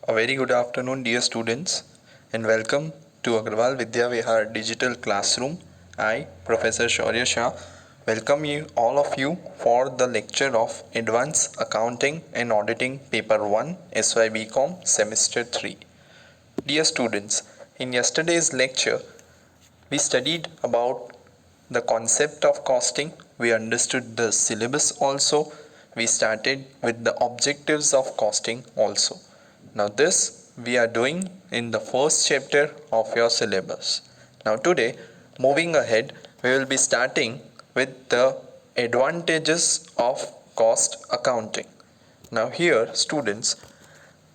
A very good afternoon, dear students, and welcome to Agrawal Vidya Vihar Digital Classroom. I, Professor Shaurya Shah, welcome you all of you for the lecture of Advanced Accounting and Auditing Paper 1 SYBCom Semester 3. Dear students, in yesterday's lecture, we studied about the concept of costing, we understood the syllabus also, we started with the objectives of costing also. Now this we are doing in the first chapter of your syllabus. Now today, moving ahead, we will be starting with the advantages of cost accounting. Now here students,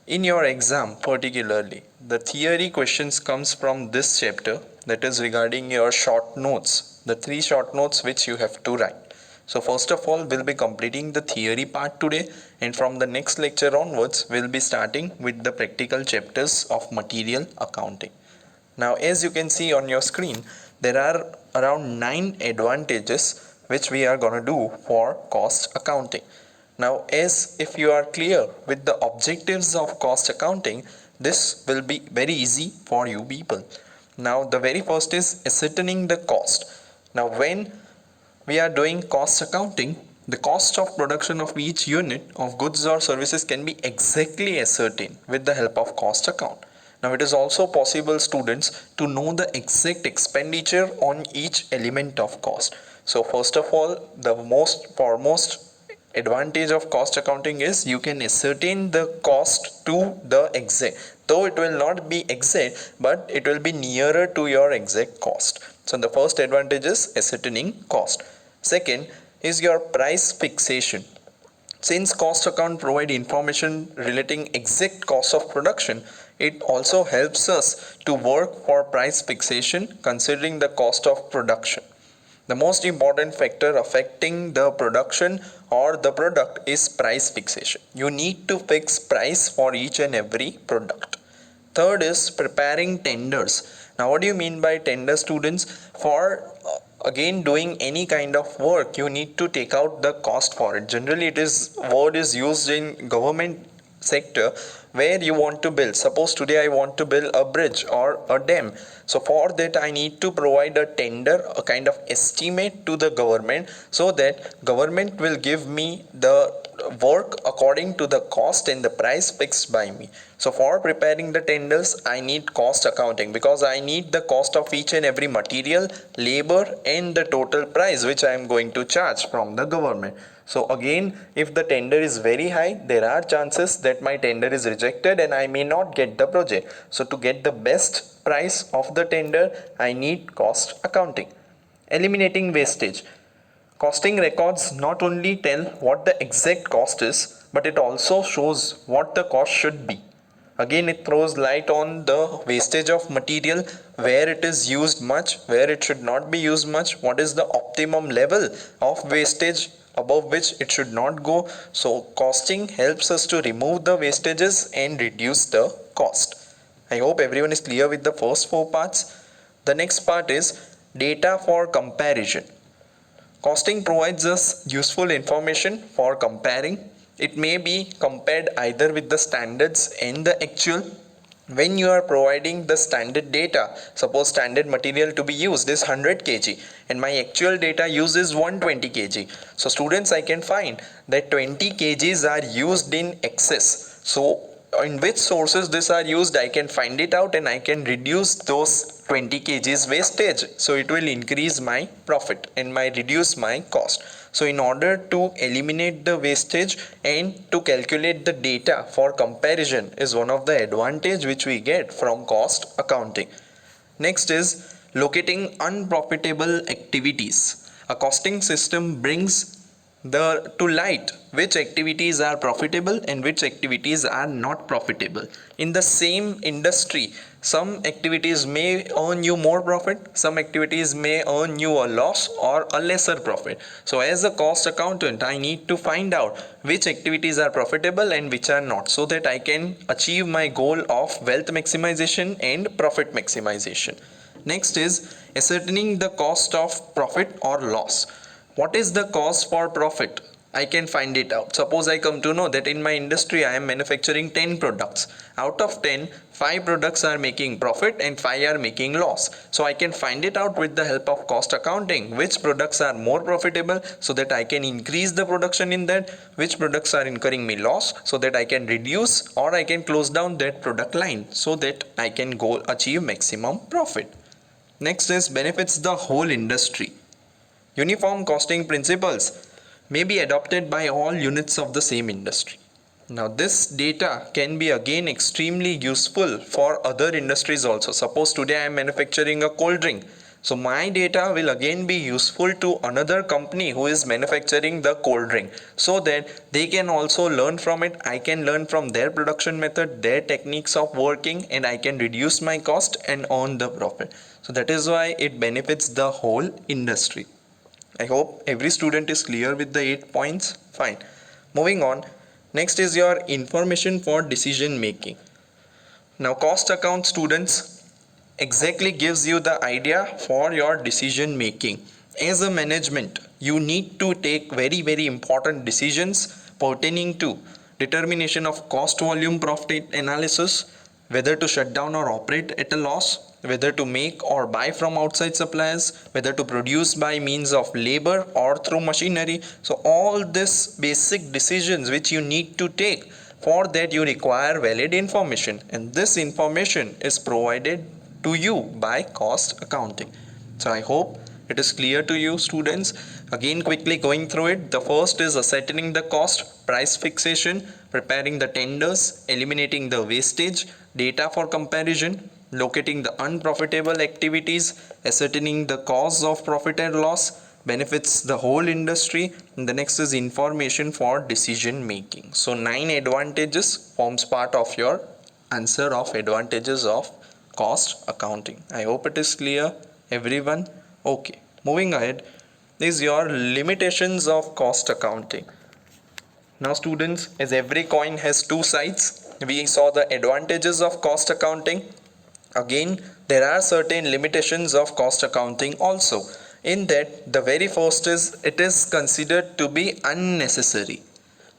in your exam particularly, the theory questions comes from this chapter, that is regarding your short notes, the 3 short notes which you have to write. So first of all, we'll be completing the theory part today, and from the next lecture onwards, we'll be starting with the practical chapters of material accounting. Now as you can see on your screen, there are around 9 advantages which we are going to do for cost accounting. Now as if you are clear with the objectives of cost accounting, this will be very easy for you people. Now the very first is ascertaining the cost. Now when we are doing cost accounting, the cost of production of each unit of goods or services can be exactly ascertained with the help of cost account. Now it is also possible, students, to know the exact expenditure on each element of cost. So first of all, the most foremost advantage of cost accounting is you can ascertain the cost to the exact, though it will not be exact, but it will be nearer to your exact cost. So the first advantage is ascertaining cost. Second is your price fixation. Since cost account provide information relating exact cost of production, it also helps us to work for price fixation considering the cost of production. The most important factor affecting the production or the product is price fixation. You need to fix price for each and every product. Third is preparing tenders. Now what do you mean by tender, students? For again doing any kind of work, you need to take out the cost for it. Generally it is word is used in government sector where you want to build. Suppose today I want to build a bridge or a dam. So for that I need to provide a tender, a kind of estimate to the government, so that government will give me the work according to the cost and the price fixed by me. So for preparing the tenders, I need cost accounting because I need the cost of each and every material, labor and the total price which I am going to charge from the government. So again, if the tender is very high, there are chances that my tender is rejected and I may not get the project. So to get the best price of the tender, I need cost accounting. Eliminating wastage. Costing records not only tell what the exact cost is, but it also shows what the cost should be. Again, it throws light on the wastage of material, where it is used much, where it should not be used much, what is the optimum level of wastage above which it should not go. So costing helps us to remove the wastages and reduce the cost. I hope everyone is clear with the first 4 parts. The next part is data for comparison. Costing provides us useful information for comparing. It may be compared either with the standards and the actual. When you are providing the standard data, suppose standard material to be used is 100 kg and my actual data use is 120 kg. So students, I can find that 20 kgs are used in excess. So in which sources this are used, I can find it out and I can reduce those 20 kgs wastage. So it will increase my profit and reduce my cost. So in order to eliminate the wastage and to calculate the data for comparison is one of the advantage which we get from cost accounting. Next is locating unprofitable activities. A costing system brings to light which activities are profitable and which activities are not profitable. In the same industry, some activities may earn you more profit, some activities may earn you a loss or a lesser profit. So as a cost accountant, I need to find out which activities are profitable and which are not, so that I can achieve my goal of wealth maximization and profit maximization. Next is ascertaining the cost of profit or loss. What is the cost for profit? I can find it out. Suppose I come to know that in my industry I am manufacturing 10 products. Out of 10, 5 products are making profit and 5 are making loss. So I can find it out with the help of cost accounting, which products are more profitable so that I can increase the production in that, which products are incurring me loss so that I can reduce or I can close down that product line so that I can go achieve maximum profit. Next is benefits the whole industry. Uniform costing principles may be adopted by all units of the same industry. Now this data can be again extremely useful for other industries also. Suppose today I am manufacturing a cold drink. So my data will again be useful to another company who is manufacturing the cold drink so that they can also learn from it. I can learn from their production method, their techniques of working, and I can reduce my cost and earn the profit. So that is why it benefits the whole industry. I hope every student is clear with the 8 points. Fine. Moving on. Next is your information for decision making. Now cost account students exactly gives you the idea for your decision making. As a management, you need to take very important decisions pertaining to determination of cost volume profit analysis, whether to shut down or operate at a loss, whether to make or buy from outside suppliers, whether to produce by means of labor or through machinery. So all these basic decisions which you need to take, for that you require valid information, and this information is provided to you by cost accounting. So I hope it is clear to you students. Again quickly going through it. The first is ascertaining the cost, price fixation, preparing the tenders, eliminating the wastage, data for comparison, locating the unprofitable activities, ascertaining the cause of profit and loss, benefits the whole industry, and the next is information for decision making. So 9 advantages forms part of your answer of advantages of cost accounting. I hope it is clear everyone. Okay, moving ahead is your limitations of cost accounting. Now students, as every coin has two sides, we saw the advantages of cost accounting. Again, there are certain limitations of cost accounting also. In that, the very first is it is considered to be unnecessary.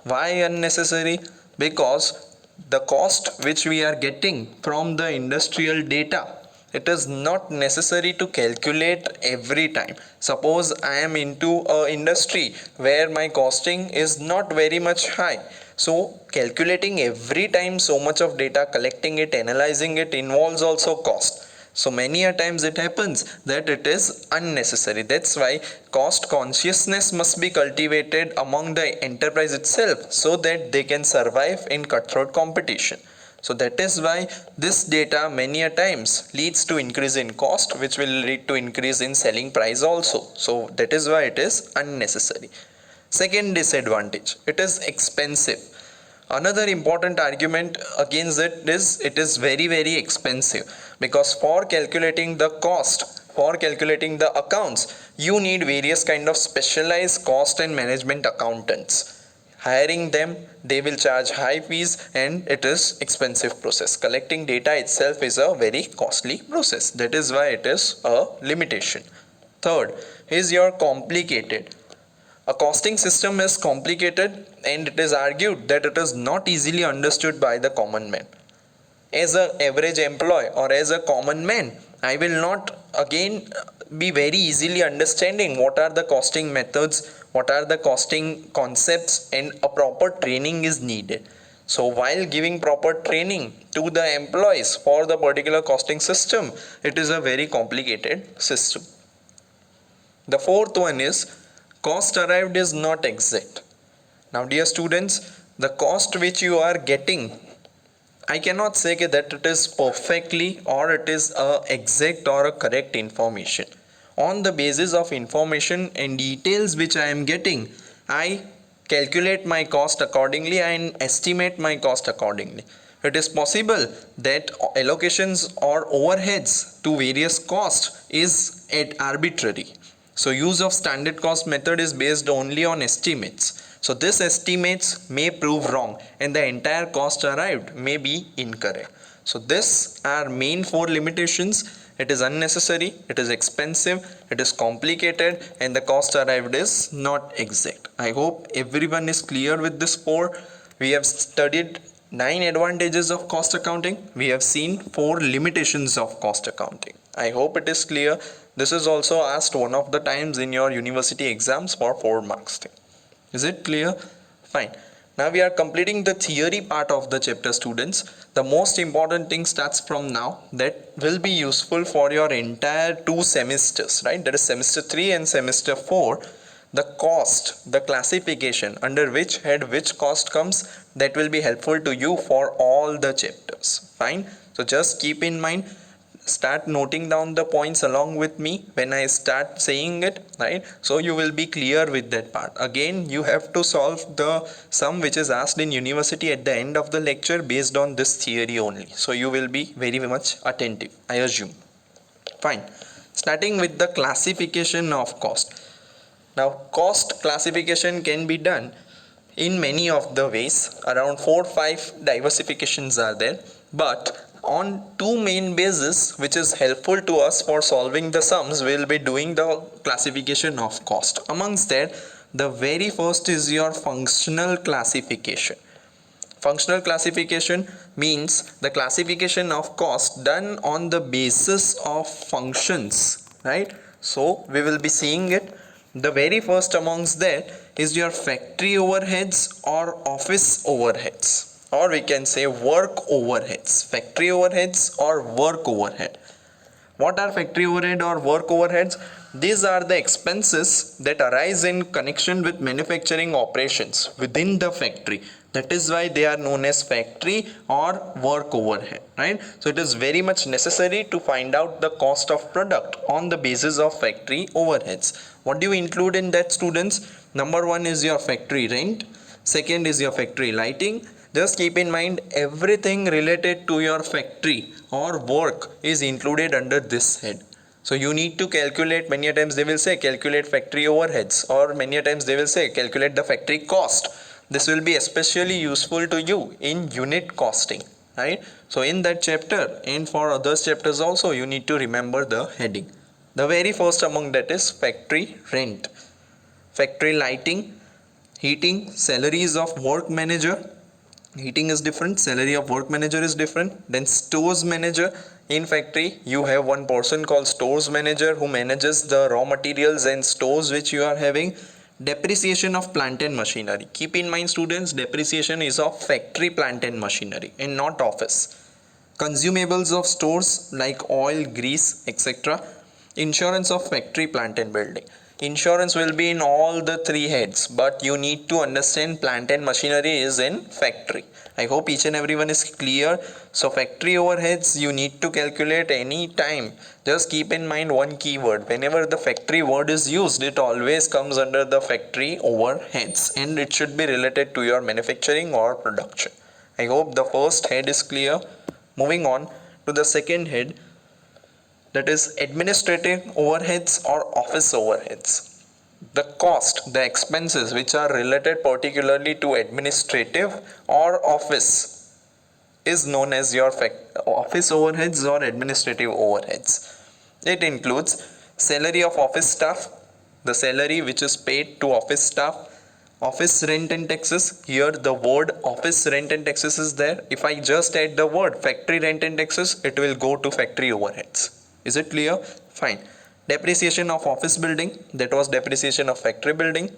Why unnecessary? Because the cost which we are getting from the industrial data, it is not necessary to calculate every time. Suppose I am into a industry where my costing is not very much high, so calculating every time so much of data, collecting it, analyzing it involves also cost. So many a times it happens that it is unnecessary. That's why cost consciousness must be cultivated among the enterprise itself so that they can survive in cutthroat competition. So that is why this data many a times leads to increase in cost, which will lead to increase in selling price also. So that is why it is unnecessary. Second disadvantage, it is expensive. Another important argument against it is very expensive, because for calculating the cost, for calculating the accounts, you need various kind of specialized cost and management accountants. Hiring them, they will charge high fees and it is expensive process. Collecting data itself is a very costly process. That is why it is a limitation. Third is your complicated. A costing system is complicated and it is argued that it is not easily understood by the common man. As an average employee or as a common man, I will not again be very easily understanding what are the costing methods, what are the costing concepts, and a proper training is needed. So while giving proper training to the employees for the particular costing system, it is a very complicated system. The fourth one is cost arrived is not exact. Now dear students, the cost which you are getting, I cannot say that it is perfectly or it is a exact or a correct information. On the basis of information and details which I am getting, I calculate my cost accordingly and estimate my cost accordingly. It is possible that allocations or overheads to various costs is at arbitrary. So use of standard cost method is based only on estimates. So this estimates may prove wrong and the entire cost arrived may be incorrect. So this are main four limitations. it is unnecessary, it is expensive, it is complicated, and the cost arrived is not exact. I hope everyone is clear with this 4. We have studied 9 advantages of cost accounting. We have seen 4 limitations of cost accounting. I hope it is clear. This is also asked one of the times in your university exams for 4 marks. Is it clear? Fine. Now we are completing the theory part of the chapter, students. The most important thing starts from now that will be useful for your entire 2 semesters, right? That is semester 3 and semester 4. The cost, the classification under which head which cost comes, that will be helpful to you for all the chapters. Fine. So just keep in mind, start noting down the points along with me when I start saying it, right? So you will be clear with that part. Again, you have to solve the sum which is asked in university at the end of the lecture based on this theory only. So you will be very much attentive, I assume. Fine. Starting with the classification of cost. Now, cost classification can be done in many of the ways. Around 4-5 diversifications are there, but on 2 main bases which is helpful to us for solving the sums, we will be doing the classification of cost. Amongst that, the very first is your functional classification. Functional classification means the classification of cost done on the basis of functions, right? So we will be seeing it. The very first amongst that is your factory overheads or office overheads, or we can say work overheads. Factory overheads or work overhead. What are factory overhead or work overheads? These are the expenses that arise in connection with manufacturing operations within the factory. That is why they are known as factory or work overhead, right? So it is very much necessary to find out the cost of product on the basis of factory overheads. What do you include in that, students? Number 1 is your factory rent. Second is your factory lighting. Just keep in mind, everything related to your factory or work is included under this head. So you need to calculate, many a times they will say calculate factory overheads, or many a times they will say calculate the factory cost. This will be especially useful to you in unit costing, right? So in that chapter and for other chapters also, you need to remember the heading. The very first among that is factory rent. Factory lighting, heating, salaries of work manager. Heating is different, salary of work manager is different. Then stores manager. In factory you have one person called stores manager who manages the raw materials and stores which you are having. Depreciation of plant and machinery. Keep in mind, students, depreciation is of factory plant and machinery and not office. Consumables of stores like oil, grease, etc. Insurance of factory plant and building. Insurance will be in all the 3 heads, but you need to understand plant and machinery is in factory. I hope each and everyone is clear. So factory overheads you need to calculate any time. Just keep in mind one keyword. Whenever the factory word is used, it always comes under the factory overheads and it should be related to your manufacturing or production. I hope the first head is clear. Moving on to the second head, that is administrative overheads or office overheads. The cost, the expenses which are related particularly to administrative or office is known as your office overheads or administrative overheads. It includes salary of office staff, the salary which is paid to office staff, office rent and taxes. Here the word office rent and taxes is there. If I just add the word factory rent and taxes, it will go to factory overheads. Is it clear? Fine. Depreciation of office building, that was depreciation of factory building.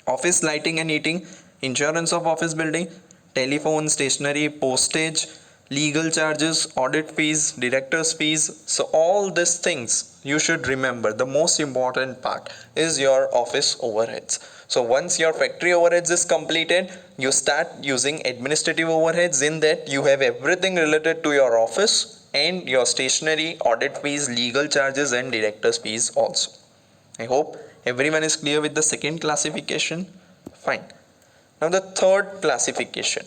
Office lighting and heating, insurance of office building, telephone, stationery, postage, legal charges, audit fees, director's fees. So all these things you should remember. The most important part is your office overheads. So once your factory overheads is completed, you start using administrative overheads. In that you have everything related to your office and your stationery, audit fees, legal charges and director's fees also. I hope everyone is clear with the second classification. Fine. Now the third classification.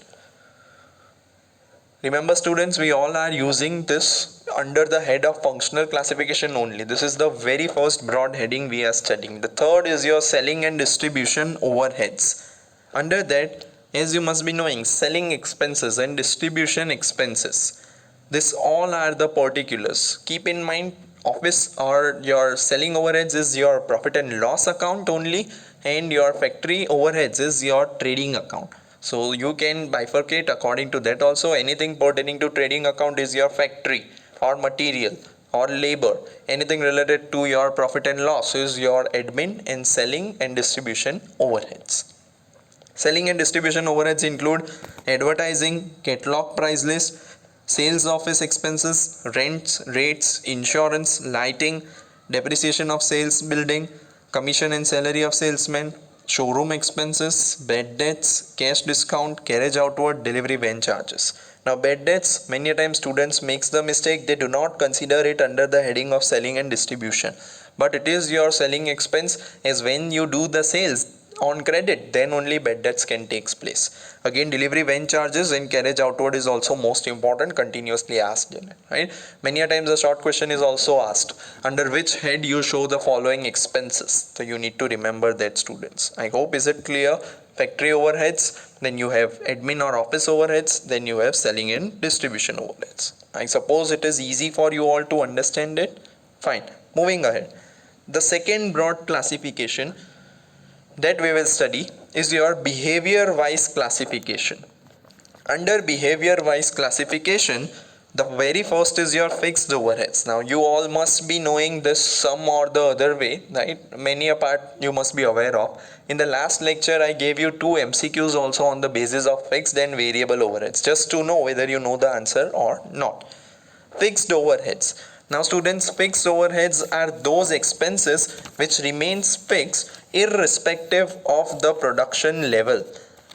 Remember, students, we all are using this under the head of functional classification only. This is the very first broad heading we are studying. The third is your selling and distribution overheads. Under that, as you must be knowing, selling expenses and distribution expenses This all are the particulars. Keep in mind, office or your selling overheads is your profit and loss account only, and your factory overheads is your trading account. So you can bifurcate according to that also. Anything pertaining to trading account is your factory or material or labor. Anything related to your profit and loss is your admin and selling and distribution overheads. Selling and distribution overheads include advertising, catalog price list, sales office expenses, rents, rates, insurance, lighting, depreciation of sales building, commission and salary of salesmen, showroom expenses, bad debts, cash discount, carriage outward, delivery van charges. Now bad debts, many times students makes the mistake, they do not consider it under the heading of selling and distribution. But it is your selling expense, as when you do the sales on credit, then only bad debts can take place. Again, delivery van charges and carriage outward is also most important, continuously asked in it, right? Many a times a short question is also asked, under which head you show the following expenses. So you need to remember that, students. I hope, is it clear? Factory overheads, then you have admin or office overheads, then you have selling and distribution overheads. I suppose it is easy for you all to understand it. Fine. Moving ahead. The second broad classification that we will study is your behavior wise classification. Under behavior wise classification, the very first is your fixed overheads. Now you all must be knowing this some or the other way, right? Many a part you must be aware of. In the last lecture I gave you 2 MCQs also on the basis of fixed and variable overheads, just to know whether you know the answer or not. Fixed overheads. Now students, fixed overheads are those expenses which remains fixed irrespective of the production level.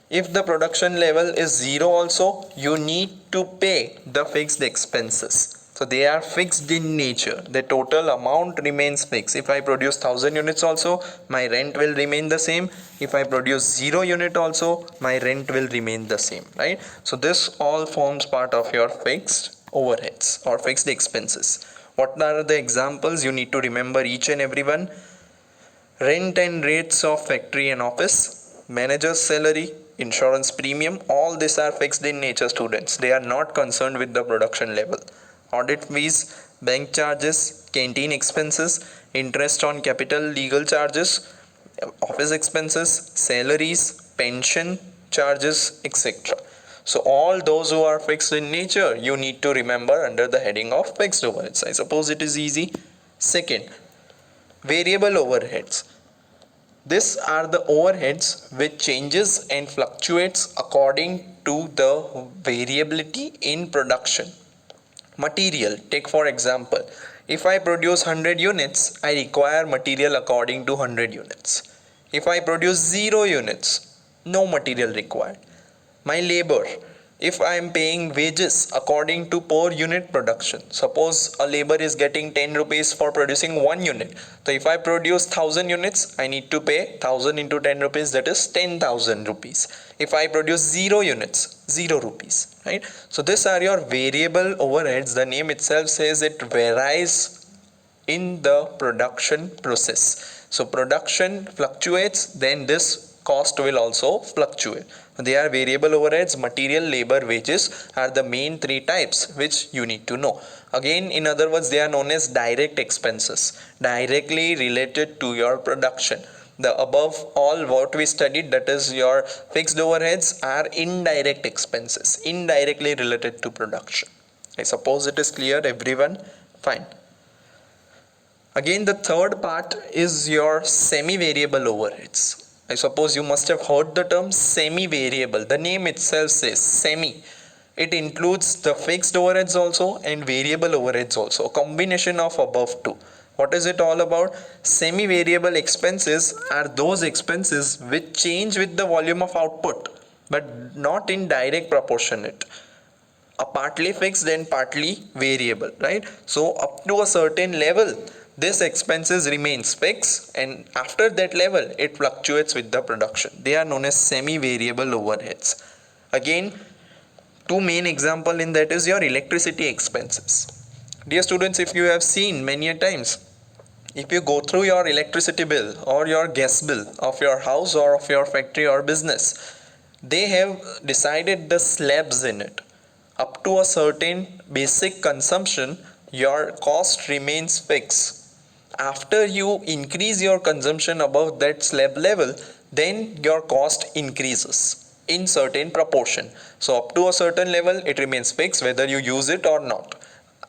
If the production level is 0 also, you need to pay the fixed expenses. So they are fixed in nature. The total amount remains fixed. If I produce 1000 units also, my rent will remain the same. If I produce 0 unit also, my rent will remain the same, right? So this all forms part of your fixed overheads or fixed expenses. What are the examples? You need to remember each and every one. Rent and rates of factory and office, manager's salary, insurance premium, all these are fixed in nature, students. They are not concerned with the production level. Audit fees, bank charges, canteen expenses, interest on capital, legal charges, office expenses, salaries, pension charges, etc. So all those who are fixed in nature, you need to remember under the heading of fixed overheads. I suppose it is easy. Second, variable overheads. These are the overheads which changes and fluctuates according to the variability in production. Material, take for example, if I produce 100 units, I require material according to 100 units. If I produce 0 units, no material required. My labor, if I am paying wages according to per unit production, suppose a labor is getting 10 rupees for producing 1 unit. So if I produce 1000 units, I need to pay 1000 into 10 rupees, that is 10,000 rupees. If I produce 0 units, 0 rupees, right? So these are your variable overheads. The name itself says it varies in the production process. So production fluctuates, then this cost will also fluctuate. They are variable overheads. Material, labor, wages are the main 3 types which you need to know. Again, in other words, they are known as direct expenses, directly related to your production. The above all what we studied, that is your fixed overheads, are indirect expenses, indirectly related to production. I suppose it is clear, everyone? Fine. Again, the third part is your semi-variable overheads. I suppose you must have heard the term semi-variable. The name itself says semi. It includes the fixed overheads also and variable overheads also, a combination of above two. What is it all about? Semi-variable expenses are those expenses which change with the volume of output, but not in direct proportionate. A partly fixed and partly variable, right? So up to a certain level, this expenses remains fixed, and after that level it fluctuates with the production. They are known as semi-variable overheads. Again, 2 main example in that is your electricity expenses. Dear students, if you have seen many a times, if you go through your electricity bill or your gas bill of your house or of your factory or business, they have decided the slabs in it. Up to a certain basic consumption, your cost remains fixed. After you increase your consumption above that slab level, then your cost increases in certain proportion. So up to a certain level it remains fixed whether you use it or not.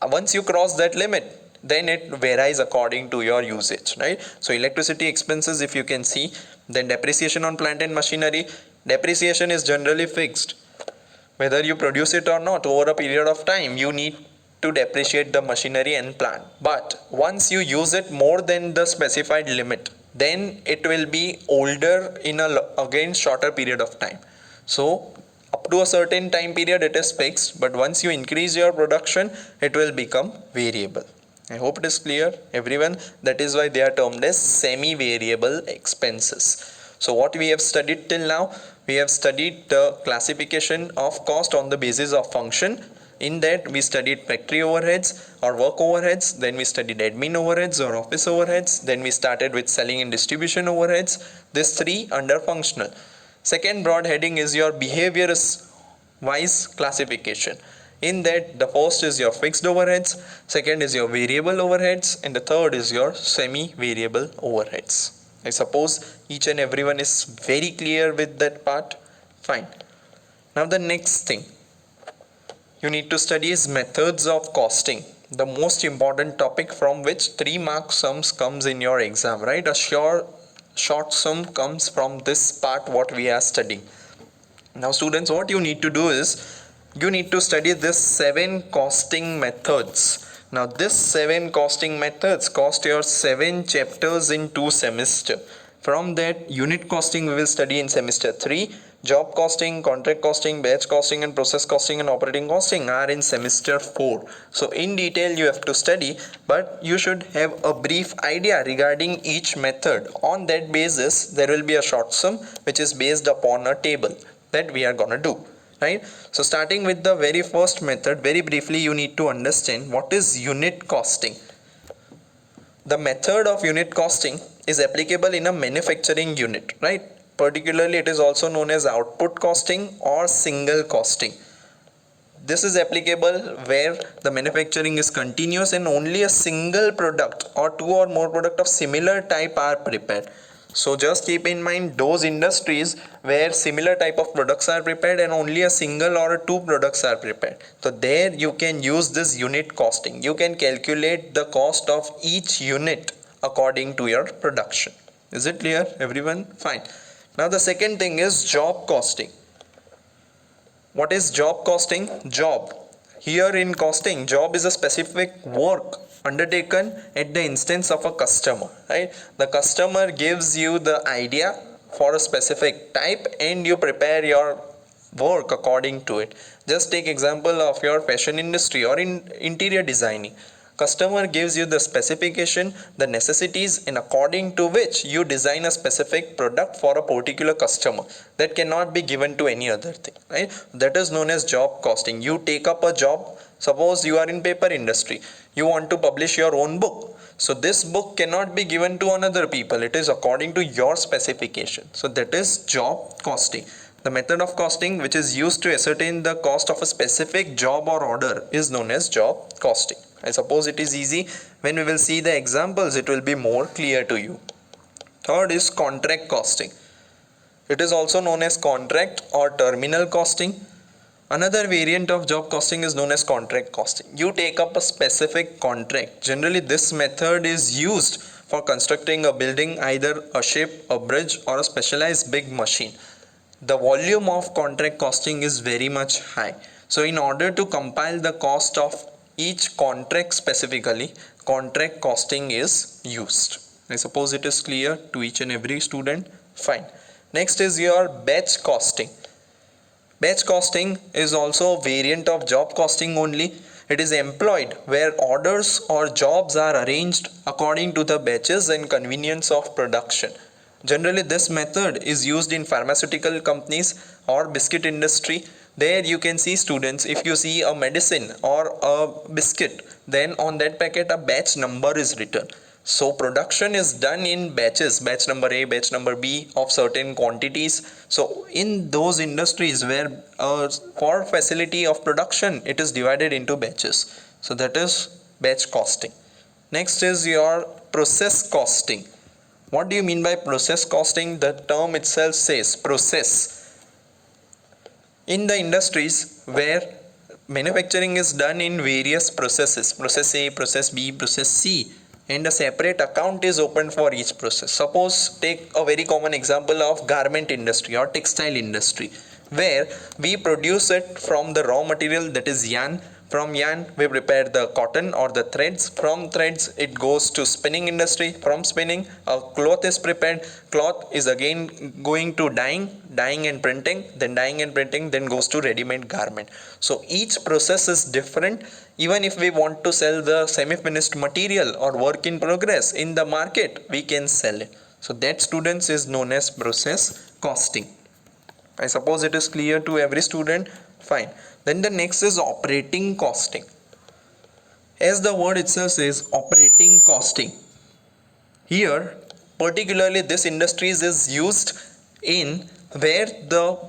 Once you cross that limit, then it varies according to your usage, right? So electricity expenses, if you can see, then depreciation on plant and machinery, depreciation is generally fixed. Whether you produce it or not, over a period of time you need to depreciate the machinery and plant. But once you use it more than the specified limit, then it will be older in a again shorter period of time. So up to a certain time period it is fixed, but once you increase your production it will become variable. I hope it is clear, everyone. That is why they are termed as semi-variable expenses. So what we have studied till now, we have studied the classification of cost on the basis of function. In that we studied factory overheads or work overheads, then we studied admin overheads or office overheads, then we started with selling and distribution overheads. These three under functional. Second broad heading is your behavior wise classification. In that, the first is your fixed overheads, second is your variable overheads, and the third is your semi-variable overheads. I suppose each and everyone is very clear with that part. Fine. Now the next thing you need to study is methods of costing. The most important topic from which 3-mark sums comes in your exam, right? A short sum comes from this part what we are studying. Now students, what you need to do is you need to study this 7 costing methods. Now this 7 costing methods cost your 7 chapters in 2 semesters. From that, unit costing we will study in semester 3. Job costing, contract costing, batch costing and process costing and operating costing are in semester 4. So in detail you have to study, but you should have a brief idea regarding each method. On that basis there will be a short sum which is based upon a table that we are gonna do. Right? So starting with the very first method, very briefly you need to understand what is unit costing. The method of unit costing is applicable in a manufacturing unit, right? Particularly it is also known as output costing or single costing. This is applicable where the manufacturing is continuous and only a single product or 2 or more products of similar type are prepared. So just keep in mind those industries where similar type of products are prepared and only a single or 2 products are prepared. So there you can use this unit costing. You can calculate the cost of each unit according to your production. Is it clear, everyone? Fine. Now the second thing is job costing. What is job costing? Job. Here in costing, job is a specific work undertaken at the instance of a customer, right? The customer gives you the idea for a specific type and you prepare your work according to it. Just take example of your fashion industry or in interior designing. Customer gives you the specification, the necessities, and according to which you design a specific product for a particular customer that cannot be given to any other thing, right? That is known as job costing. You take up a job. Suppose you are in paper industry, you want to publish your own book. So this book cannot be given to another people. It is according to your specification. So that is job costing. The method of costing which is used to ascertain the cost of a specific job or order is known as job costing. I suppose it is easy. When we will see the examples, it will be more clear to you. Third is contract costing. It is also known as contract or terminal costing. Another variant of job costing is known as contract costing. You take up a specific contract. Generally, this method is used for constructing a building, either a ship, a bridge, or a specialized big machine. The volume of contract costing is very much high. So in order to compile the cost of each contract specifically, contract costing is used. I suppose it is clear to each and every student. Fine. Next is your batch costing. Batch costing is also a variant of job costing only. It is employed where orders or jobs are arranged according to the batches and convenience of production. Generally, this method is used in pharmaceutical companies or biscuit industry. There you can see students, if you see a medicine or a biscuit, then on that packet a batch number is written. So production is done in batches, batch number A, batch number B of certain quantities. So in those industries where for facility of production it is divided into batches. So that is batch costing. Next is your process costing. What do you mean by process costing? The term itself says process. In the industries where manufacturing is done in various processes, process A, process B, process C, and a separate account is opened for each process. Suppose take a very common example of garment industry or textile industry, where we produce it from the raw material, that is yarn. From yarn we prepare the cotton or the threads. From threads it goes to spinning industry. From spinning a cloth is prepared. Cloth is again going to dyeing and printing. Then dyeing and printing then goes to ready-made garment. So each process is different. Even if we want to sell the semi-finished material or work in progress in the market, we can sell it. So that, students, is known as process costing. I suppose it is clear to every student. Fine. Then the next is operating costing. As the word itself says, operating costing. Here, particularly this industries is used in where the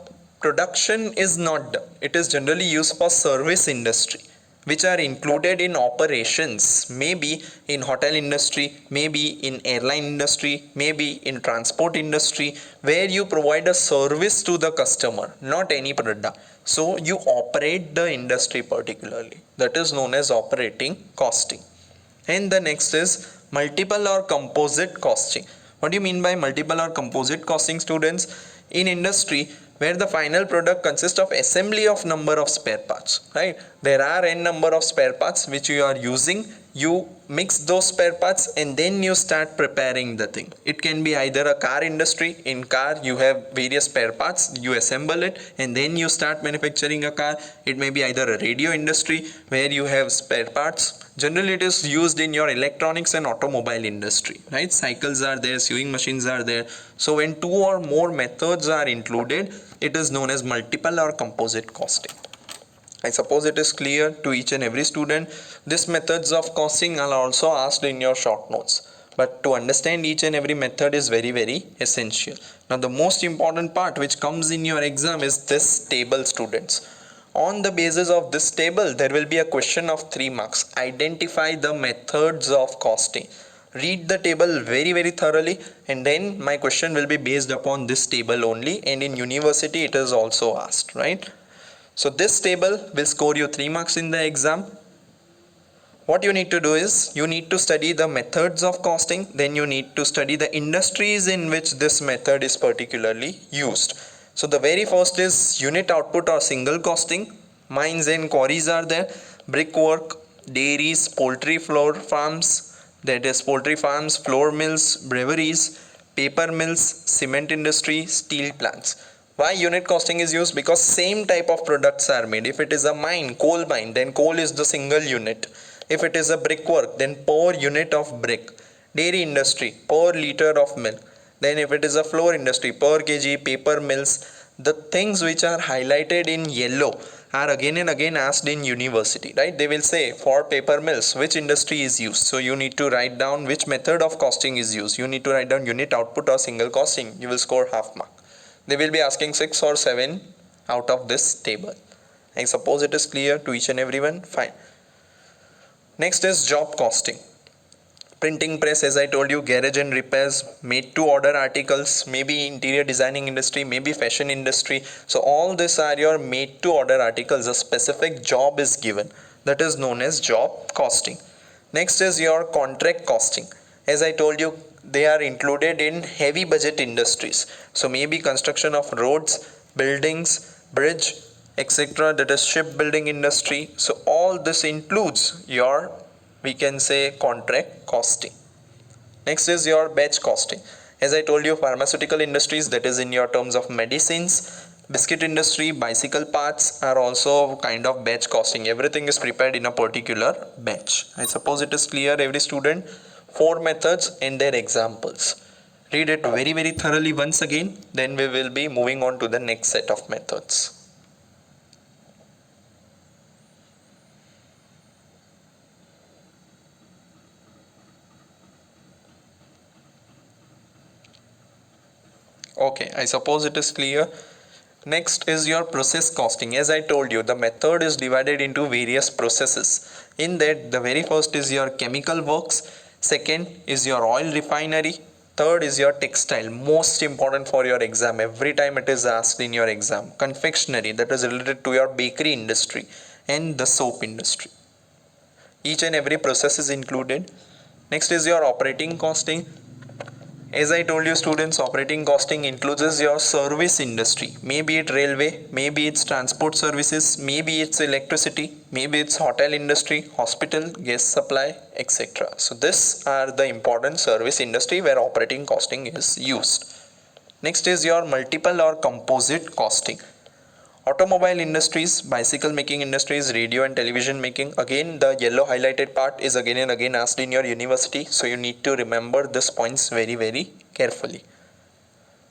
production is not done. It is generally used for service industry, which are included in operations, maybe in hotel industry, maybe in airline industry, maybe in transport industry, where you provide a service to the customer, not any product. So you operate the industry particularly. That is known as operating costing. And the next is multiple or composite costing. What do you mean by multiple or composite costing, students? In industry where the final product consists of assembly of number of spare parts, right? There are n number of spare parts which you are using. You mix those spare parts and then you start preparing the thing. It can be either a car industry. In car you have various spare parts, you assemble it and then you start manufacturing a car. It may be either a radio industry where you have spare parts. Generally it is used in your electronics and automobile industry, right? Cycles are there, sewing machines are there. So when two or more methods are included, it is known as multiple or composite costing. I suppose it is clear to each and every student. These methods of costing are also asked in your short notes, but to understand each and every method is very essential. Now the most important part which comes in your exam is this table, students. On the basis of this table, there will be a question of 3 marks. Identify the methods of costing. Read the table very thoroughly, and then my question will be based upon this table only, and in university it is also asked, right? So this table will score you 3 marks in the exam. What you need to do is you need to study the methods of costing, then you need to study the industries in which this method is particularly used. So the very first is unit output or single costing. Mines and quarries are there, brickwork, dairies, poultry floor farms, that is poultry farms, flour mills, breweries, paper mills, cement industry, steel plants. Why unit costing is used? Because same type of products are made. If it is a mine, coal mine, then coal is the single unit. If it is a brickwork, then per unit of brick. Dairy industry, per liter of milk. Then if it is a flour industry, per kg. Paper mills. The things which are highlighted in yellow are again and again asked in university, right? They will say for paper mills which industry is used. So you need to write down which method of costing is used. You need to write down unit output or single costing. You will score half mark. They will be asking 6 or 7 out of this table. I suppose it is clear to each and everyone. Fine. Next is job costing. Printing press, as I told you, garage and repairs, made to order articles, maybe interior designing industry, maybe fashion industry. So all these are your made to order articles. A specific job is given. That is known as job costing. Next is your contract costing. As I told you, they are included in heavy budget industries. So maybe construction of roads, buildings, bridge, etc. That is shipbuilding industry. So all this includes your, we can say, contract costing. Next is your batch costing. As I told you, pharmaceutical industries, that is in your terms of medicines, biscuit industry, bicycle parts are also kind of batch costing. Everything is prepared in a particular batch. I suppose it is clear, every student. 4 methods and their examples. Read it very thoroughly once again, then we will be moving on to the next set of methods. Okay, I suppose it is clear. Next is your process costing. As I told you, the method is divided into various processes. In that, the very first is your chemical works, second is your oil refinery, third is your textile, most important for your exam. Every time it is asked in your exam. Confectionery, that is related to your bakery industry, and the soap industry. Each and every process is included. Next is your operating costing. As I told you students, operating costing includes your service industry. Maybe it's railway, maybe it's transport services, maybe it's electricity, maybe it's hotel industry, hospital, gas supply, etc. So these are the important service industry where operating costing is used. Next is your multiple or composite costing. Automobile industries, bicycle making industries, radio and television making. Again, the yellow highlighted part is again and again asked in your university. So you need to remember these points very, very carefully.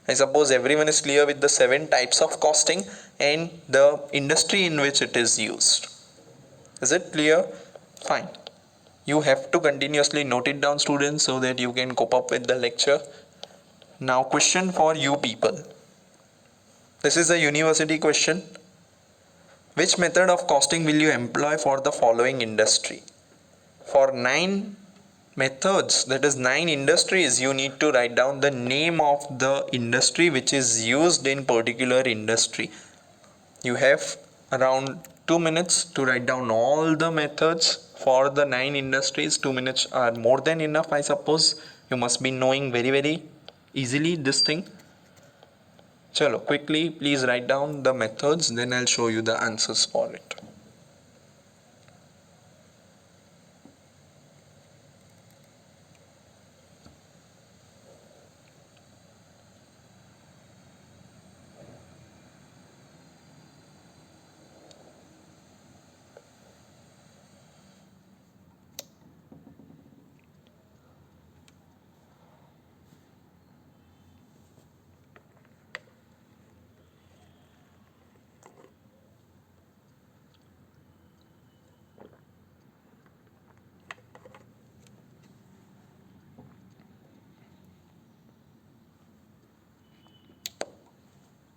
I suppose everyone is clear with the 7 types of costing and the industry in which it is used. Is it clear? Fine. You have to continuously note it down, students, so that you can cope up with the lecture. Now, question for you people. This is a university question. Which method of costing will you employ for the following industry? For 9 methods, that is 9 industries, you need to write down the name of the industry which is used in particular industry. You have around 2 minutes to write down all the methods for the 9 industries. 2 minutes are more than enough, I suppose. You must be knowing very, very easily this thing. Chalo, quickly please write down the methods, then I'll show you the answers for it.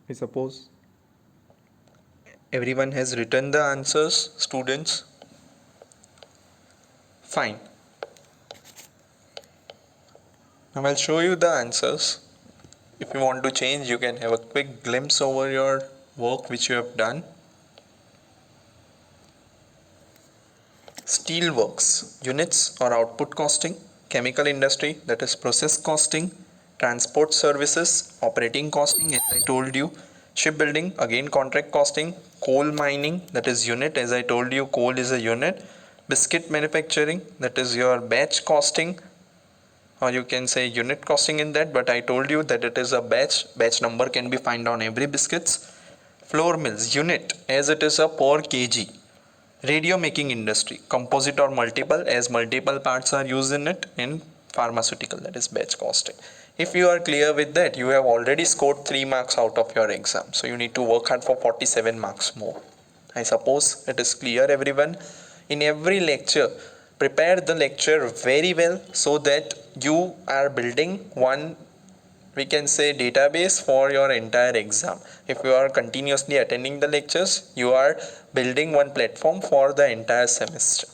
I suppose everyone has written the answers, students. Fine. Now I'll show you the answers. If you want to change, you can have a quick glimpse over your work which you have done. Steel works, units or output costing. Chemical industry, that is process costing. Transport services, operating costing, as I told you. Shipbuilding, again contract costing. Coal mining, that is unit, as I told you, coal is a unit. Biscuit manufacturing, that is your batch costing, or you can say unit costing in that, but I told you that it is a batch number can be found on every biscuits. Flour mills, unit, as it is a per kg. Radio making industry, composite or multiple, as multiple parts are used in it. In pharmaceutical, that is batch costing. If you are clear with that, you have already scored 3 marks out of your exam, so you need to work hard for 47 marks more. I suppose it is clear, everyone. In every lecture, prepare the lecture very well so that you are building one, we can say, database for your entire exam. If you are continuously attending the lectures, you are building one platform for the entire semester.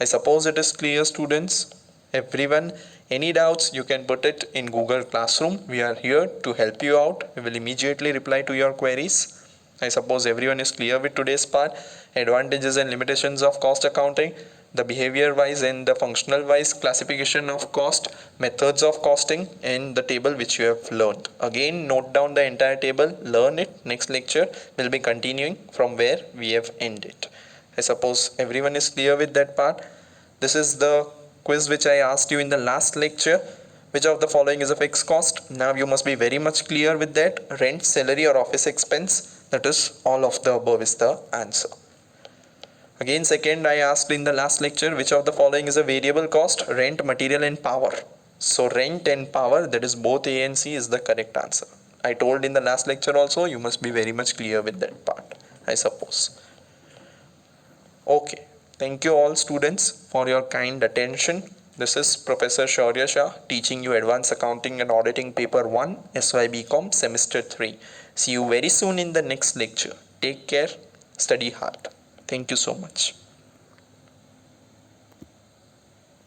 I suppose it is clear, students. Everyone, any doubts, you can put it in Google Classroom. We are here to help you out. We will immediately reply to your queries. I suppose everyone is clear with today's part. Advantages and limitations of cost accounting, the behavior wise and the functional wise classification of cost, methods of costing, and the table which you have learned. Again, note down the entire table, learn it. Next lecture will be continuing from where we have ended. I suppose everyone is clear with that part. This is the quiz which I asked you in the last lecture. Which of the following is a fixed cost? Now you must be very much clear with that. Rent, salary or office expense. That is, all of the above is the answer. Again, second, I asked in the last lecture, which of the following is a variable cost? Rent, material and power. So rent and power, that is both A and C, is the correct answer. I told in the last lecture also, you must be very much clear with that part, I suppose. Okay. Thank you all students for your kind attention. This is Professor Shaurya Shah teaching you Advanced Accounting and Auditing Paper 1 SYBCom Semester 3. See you very soon in the next lecture. Take care, study hard. Thank you so much.